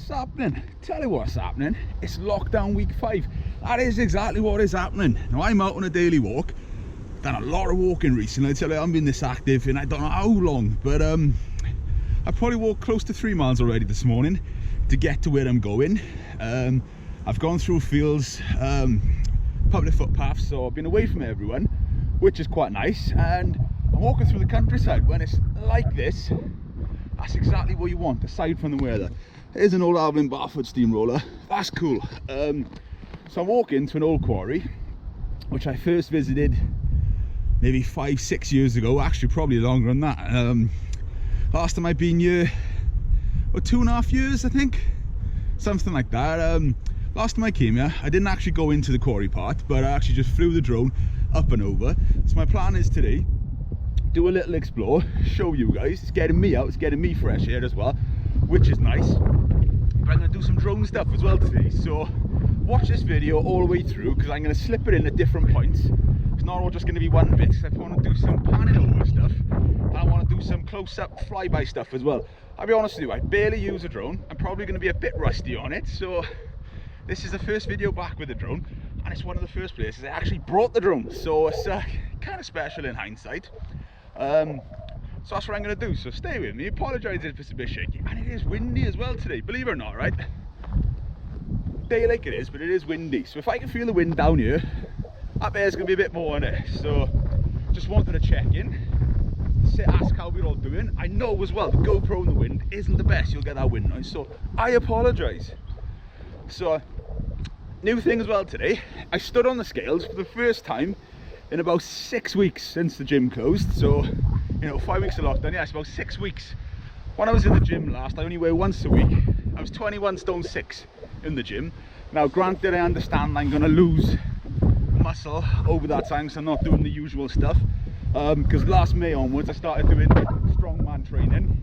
What's happening? Tell you what's happening. It's lockdown week 5. That is exactly what is happening. Now I'm out on a daily walk. Done a lot of walking recently. I tell you, I haven't been this active in I don't know how long, but I probably walked close to 3 miles already this morning to get to where I'm going. I've gone through fields, public footpaths, so I've been away from everyone, which is quite nice. And I'm walking through the countryside. When it's like this, that's exactly what you want, aside from the weather. Here's an old Avalon Barfoot steamroller. That's cool. So I'm walking to an old quarry, which I first visited maybe 5-6 years ago. Actually, probably longer than that. Last time I've been here, 2.5 years, I think, something like that. Last time I came here, I didn't actually go into the quarry part, but I actually just flew the drone up and over. So my plan is today, do a little explore, show you guys. It's getting me out, it's getting me fresh air as well, which is nice. But I'm going to do some drone stuff as well today, so watch this video all the way through, because I'm going to slip it in at different points. It's not all just going to be one bit, because I want to do some panning over stuff, and I want to do some close-up flyby stuff as well. I'll be honest with you, I barely use a drone. I'm probably going to be a bit rusty on it, so this is the first video back with the drone, and it's one of the first places I actually brought the drone, so it's kind of special in hindsight. So that's what I'm going to do, so stay with me. Apologise if it's a bit shaky, and it is windy as well today, believe it or not, right? Day like it is, but it is windy, so if I can feel the wind down here, up there's going to be a bit more on it. So just wanted to check in, ask how we're all doing. I know as well the GoPro in the wind isn't the best, you'll get that wind noise, so I apologise. So new thing as well today, I stood on the scales for the first time in about 6 weeks since the gym closed. So, you know, 5 weeks of lockdown, yeah, it's about 6 weeks. When I was in the gym last, I only weighed once a week. I was 21 stone 6 in the gym. Now granted, I understand I'm going to lose muscle over that time, so I'm not doing the usual stuff, because last May onwards I started doing strongman training,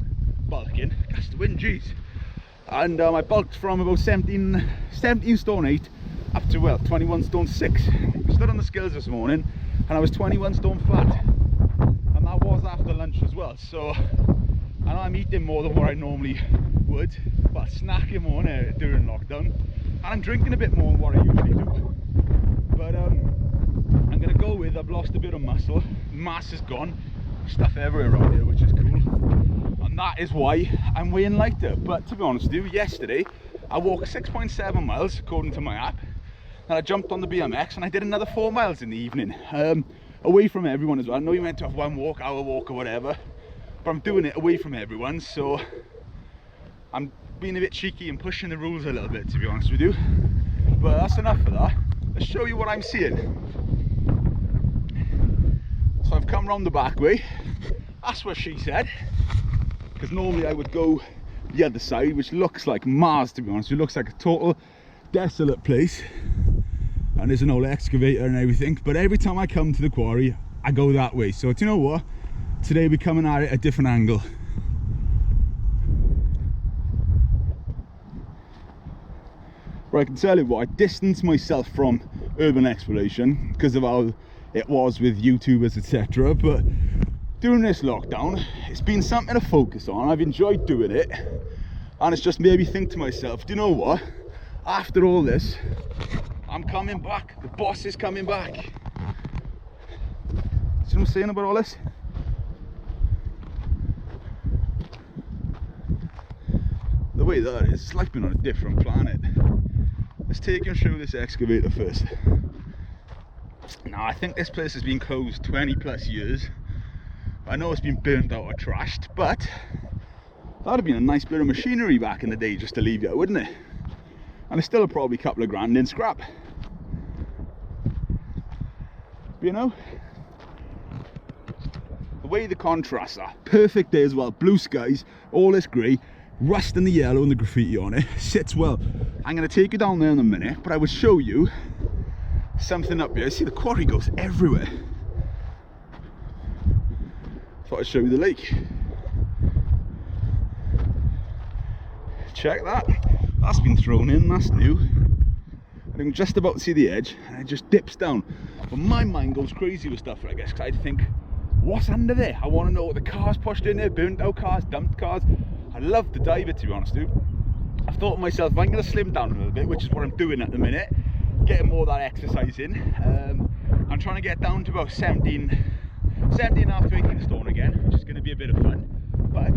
bulking. That's the wind, jeez. And I bulked from about 17 stone 8 up to, well, 21 stone 6. I stood on the scales this morning and I was 21 stone flat, and that was after lunch as well. So I know I'm eating more than what I normally would, but snacking more during lockdown, and I'm drinking a bit more than what I usually do. But I'm gonna go with, I've lost a bit of muscle, mass is gone, stuff everywhere around here, which is cool, and that is why I'm weighing lighter. But to be honest with you, yesterday I walked 6.7 miles according to my app, and I jumped on the BMX and I did another 4 miles in the evening, away from everyone as well. I know you meant to have one walk, hour walk or whatever, but I'm doing it away from everyone, so I'm being a bit cheeky and pushing the rules a little bit, to be honest with you. But that's enough of that. Let's show you what I'm seeing. So I've come round the back way, that's what she said, because normally I would go the other side, which looks like Mars, to be honest. It looks like a total desolate place, and there's an old excavator and everything, but every time I come to the quarry I go that way. So do you know what, today we're coming at it a different angle. But I can tell you what, I distanced myself from urban exploration because of how it was with YouTubers, etc. But during this lockdown, it's been something to focus on. I've enjoyed doing it, and it's just made me think to myself, do you know what, after all this, I'm coming back. The boss is coming back. See what I'm saying about all this? The way that is, it's like being on a different planet. Let's take you through this excavator first. Now I think this place has been closed 20 plus years. I know it's been burnt out or trashed, but that'd have been a nice bit of machinery back in the day just to leave you, wouldn't it? And it's still probably a couple of grand in scrap. You know, the way the contrasts are, perfect day as well, blue skies, all this grey, rust and the yellow and the graffiti on it, sits well. I'm going to take you down there in a minute, but I will show you something up here. See, the quarry goes everywhere. Thought I'd show you the lake. Check that. That's been thrown in, that's new. I can just about see the edge, and it just dips down. But my mind goes crazy with stuff like this, because I think, what's under there? I want to know what the cars pushed in there, burnt out cars, dumped cars. I love to dive it, to be honest with you. I've thought to myself, if I'm going to slim down a little bit, which is what I'm doing at the minute, getting more of that exercise in, I'm trying to get down to about 17 and a half to 18 stone again, which is going to be a bit of fun. But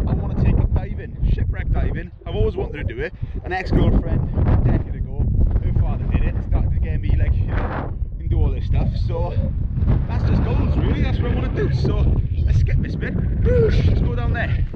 I want to take up diving, shipwreck diving. I've always wanted to do it. An ex-girlfriend a decade ago, her father did it, started to get me like, you know, and do all this stuff. So that's just goals really, that's what I want to do. So let's skip this bit, let's go down there.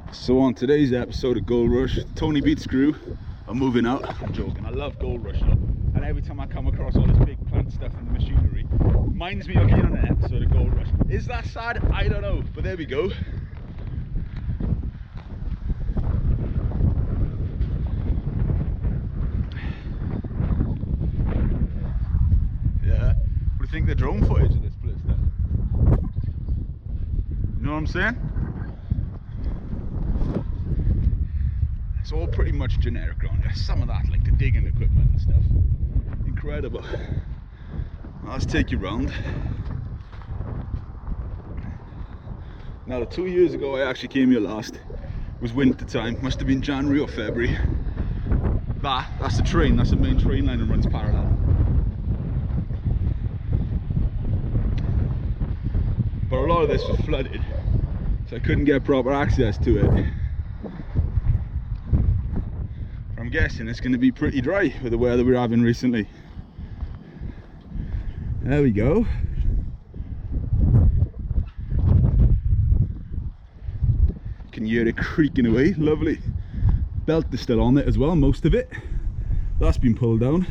So on today's episode of Gold Rush, Tony Beats crew are moving out. I'm joking, I love Gold Rush though. And every time I come across all this big plant stuff and the machinery, reminds me of being on an episode of Gold Rush. Is that sad? I don't know, but there we go. Yeah, what do you think of the drone footage of this place then? You know what I'm saying? It's all pretty much generic around here. Some of that, like the digging equipment and stuff. Incredible. Well, let's take you round. Now, 2 years ago I actually came here last. It was winter time, must have been January or February. That's the train, that's the main train line that runs parallel. But a lot of this was flooded, so I couldn't get proper access to it. I'm guessing it's going to be pretty dry with the weather we're having recently. There we go. Can hear it creaking away, lovely. Belt is still on it as well, most of it. That's been pulled down.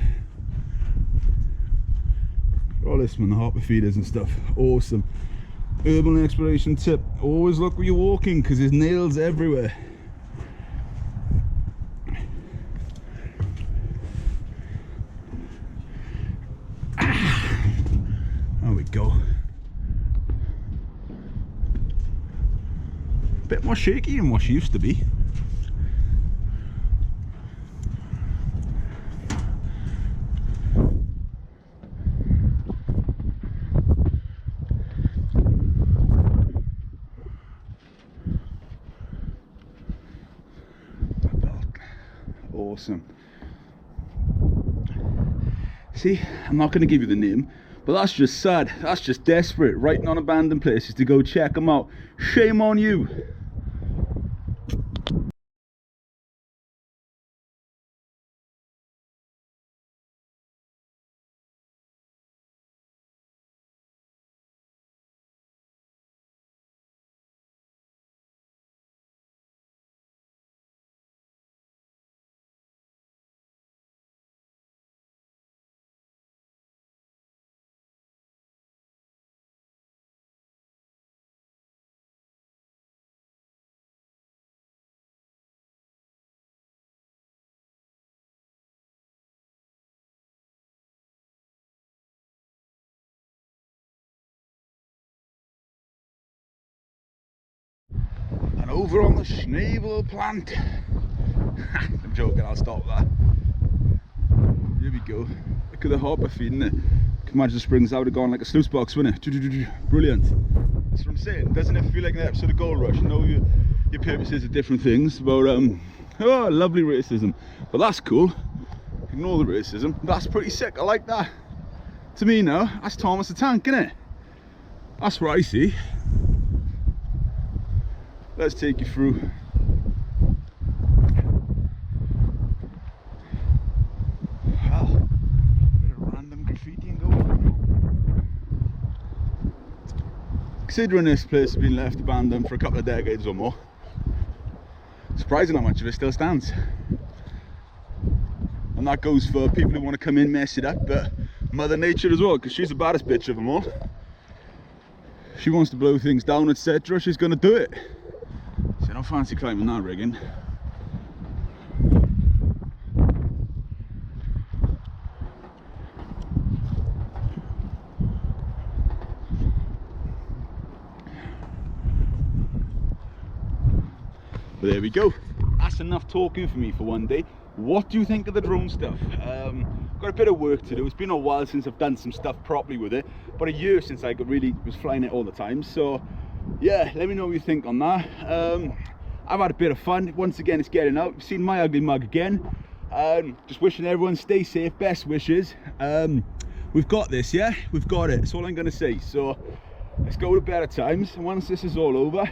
All this one, the hopper feeders and stuff, awesome. Urban exploration tip, always look where you're walking because there's nails everywhere. There we go. Bit more shaky than what she used to be. Awesome. See, I'm not going to give you the name, but that's just sad. That's just desperate, writing on abandoned places to go check them out. Shame on you. And over on the snavel plant. I'm joking, I'll stop that. Here we go. Look at the hopper feeding it. Can imagine the springs out have gone like a sluice box, wouldn't it? Brilliant. That's what I'm saying. Doesn't it feel like an episode of Gold Rush? I know your purposes are different things, but oh, lovely racism. But that's cool. Ignore the racism. That's pretty sick. I like that. To me now, that's Thomas the Tank, isn't it? That's what I see. Let's take you through. Well, a bit of random graffiti and considering this place has been left abandoned for a couple of decades or more, surprising how much of it still stands. And that goes for people who want to come in, mess it up, but Mother Nature as well, because she's the baddest bitch of them all. She wants to blow things down, etc. She's going to do it. So I don't fancy climbing that rigging. But there we go. That's enough talking for me for one day. What do you think of the drone stuff? Got a bit of work to do. It's been a while since I've done some stuff properly with it, but a year since I really was flying it all the time. So yeah, let me know what you think on that. I've had a bit of fun. Once again, it's getting out. You've seen my ugly mug again. Just wishing everyone stay safe, best wishes. We've got this, yeah? We've got it. That's all I'm gonna say. So let's go to better times. And once this is all over,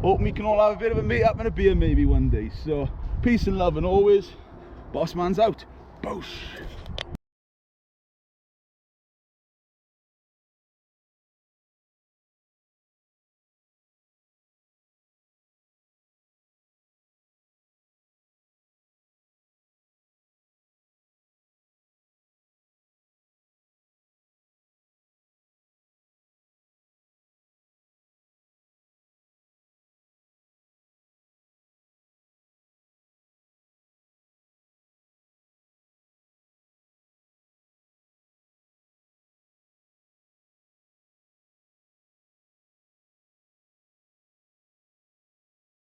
hoping we can all have a bit of a meet up and a beer maybe one day. So peace and love, and always, boss man's out. Boosh.